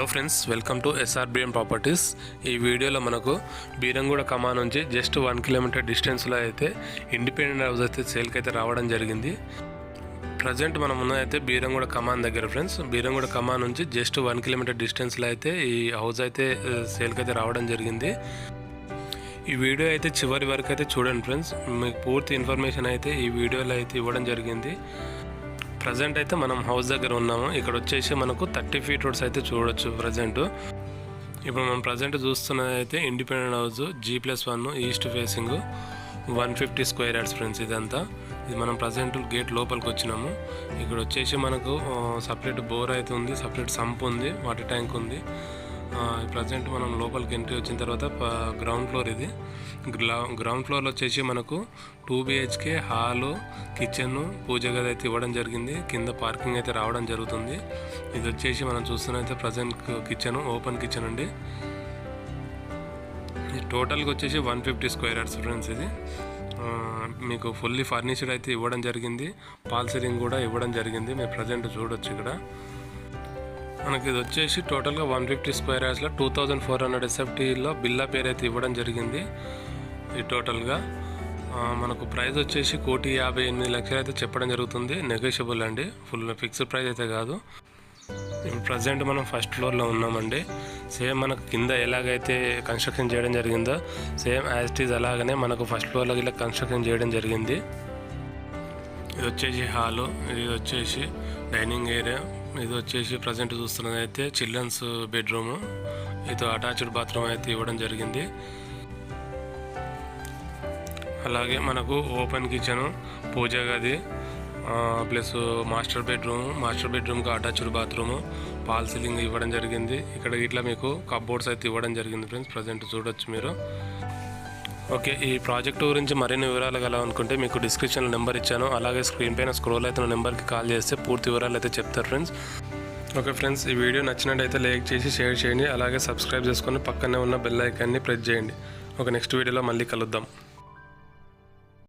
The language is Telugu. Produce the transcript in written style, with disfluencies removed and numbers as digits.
Friends, welcome to SRBM properties. ఈ వీడియోలో మనకు బీరంగూడ కమా నుంచి జస్ట్ 1 కిలోమీటర్ డిస్టెన్స్లో అయితే ఇండిపెండెంట్ హౌస్ అయితే సేల్కి అయితే రావడం జరిగింది. ప్రజెంట్ మనం ఉన్నదైతే బీరంగూడ కమాన్ దగ్గర ఫ్రెండ్స్. బీరంగూడ కమా నుంచి జస్ట్ 1 కిలోమీటర్ డిస్టెన్స్లో అయితే ఈ హౌస్ అయితే సేల్కి అయితే రావడం జరిగింది. ఈ వీడియో అయితే చివరి వరకు అయితే చూడండి ఫ్రెండ్స్. మీకు పూర్తి ఇన్ఫర్మేషన్ అయితే ఈ వీడియోలో అయితే ఇవ్వడం జరిగింది. ప్రజెంట్ అయితే మనం హౌస్ దగ్గర ఉన్నాము. ఇక్కడ వచ్చేసి మనకు 30 ఫీట్ రోడ్స్ అయితే చూడొచ్చు. ఇప్పుడు మనం ప్రజెంట్ చూస్తున్నది అయితే independent house G+1 east facing 150 square yards friends. ఇదంతా ఇది మనం ప్రజెంట్ గేట్ లోపలికి వచ్చినాము. ఇక్కడ వచ్చేసి మనకు సపరేట్ బోర్ అయితే ఉంది, సపరేట్ సంప్ ఉంది, వాటర్ ట్యాంక్ ఉంది. ప్రజెంట్ మనం లోపలికి ఎంట్రీ వచ్చిన తర్వాత గ్రౌండ్ ఫ్లోర్ ఇది. గ్రౌండ్ ఫ్లోర్లో వచ్చేసి మనకు 2 BHK హాలు, కిచెన్, పూజ గది అయితే ఇవ్వడం జరిగింది. కింద పార్కింగ్ అయితే రావడం జరుగుతుంది. ఇది వచ్చేసి మనం చూస్తున్నైతే ప్రజెంట్ కిచెన్, ఓపెన్ కిచెన్ అండి. ఇది టోటల్గా వచ్చేసి 150 స్క్వేర్ యార్డ్స్ ఫ్రెండ్స్. ఇది మీకు ఫుల్లీ ఫర్నిచర్డ్ అయితే ఇవ్వడం జరిగింది. పాల్ సీలింగ్ కూడా ఇవ్వడం జరిగింది. మీరు ప్రజెంట్ చూడొచ్చు. ఇక్కడ మనకి ఇది వచ్చేసి టోటల్గా 150 స్క్వేర్ యార్డ్స్లో 2400 SFTలో బిల్లా పేరు అయితే ఇవ్వడం జరిగింది. ఇది టోటల్గా మనకు ప్రైస్ వచ్చేసి 1,58,00,000 అయితే చెప్పడం జరుగుతుంది. నెగోషియబుల్ అండి, ఫుల్ ఫిక్స్డ్ ప్రైస్ అయితే కాదు. ఇప్పుడు ప్రజెంట్ మనం ఫస్ట్ ఫ్లోర్లో ఉన్నామండి. సేమ్ మనకు కింద ఎలాగైతే కన్స్ట్రక్షన్ చేయడం జరిగిందో సేమ్ యాజ్ ఇట్ ఈజ్ అలాగనే మనకు ఫస్ట్ ఫ్లోర్లో ఇలా కన్స్ట్రక్షన్ చేయడం జరిగింది. ఇది వచ్చేసి హాలు, ఇది వచ్చేసి డైనింగ్ ఏరియా, ఇది వచ్చేసి ప్రజెంట్ చూస్తున్నది అయితే చిల్డ్రన్స్ బెడ్రూము. ఇది అటాచ్డ్ బాత్రూమ్ అయితే ఇవ్వడం జరిగింది. అలాగే మనకు ఓపెన్ కిచెను, పూజ గది ప్లస్ మాస్టర్ బెడ్రూమ్కి అటాచ్డ్ బాత్రూము, పాల్ సీలింగ్ ఇవ్వడం జరిగింది. ఇక్కడ ఇట్లా మీకు కప్బోర్డ్స్ అయితే ఇవ్వడం జరిగింది ఫ్రెండ్స్. ప్రజెంట్ చూడొచ్చు మీరు. ఓకే, ఈ ప్రాజెక్టు గురించి మరిన్ని వివరాలు కావాలనుకుంటే మీకు డిస్క్రిప్షన్లో నెంబర్ ఇచ్చాను. అలాగే స్క్రీన్ పైన స్క్రోల్ అవుతున్న నెంబర్కి కాల్ చేస్తే పూర్తి వివరాలు అయితే చెప్తారు ఫ్రెండ్స్. ఓకే ఫ్రెండ్స్, ఈ వీడియో నచ్చినట్టయితే లైక్ చేసి షేర్ చేయండి. అలాగే సబ్స్క్రైబ్ చేసుకొని పక్కనే ఉన్న బెల్ ఐకాన్ని ప్రెస్ చేయండి. ఓకే, నెక్స్ట్ వీడియోలో మళ్ళీ కలుద్దాం.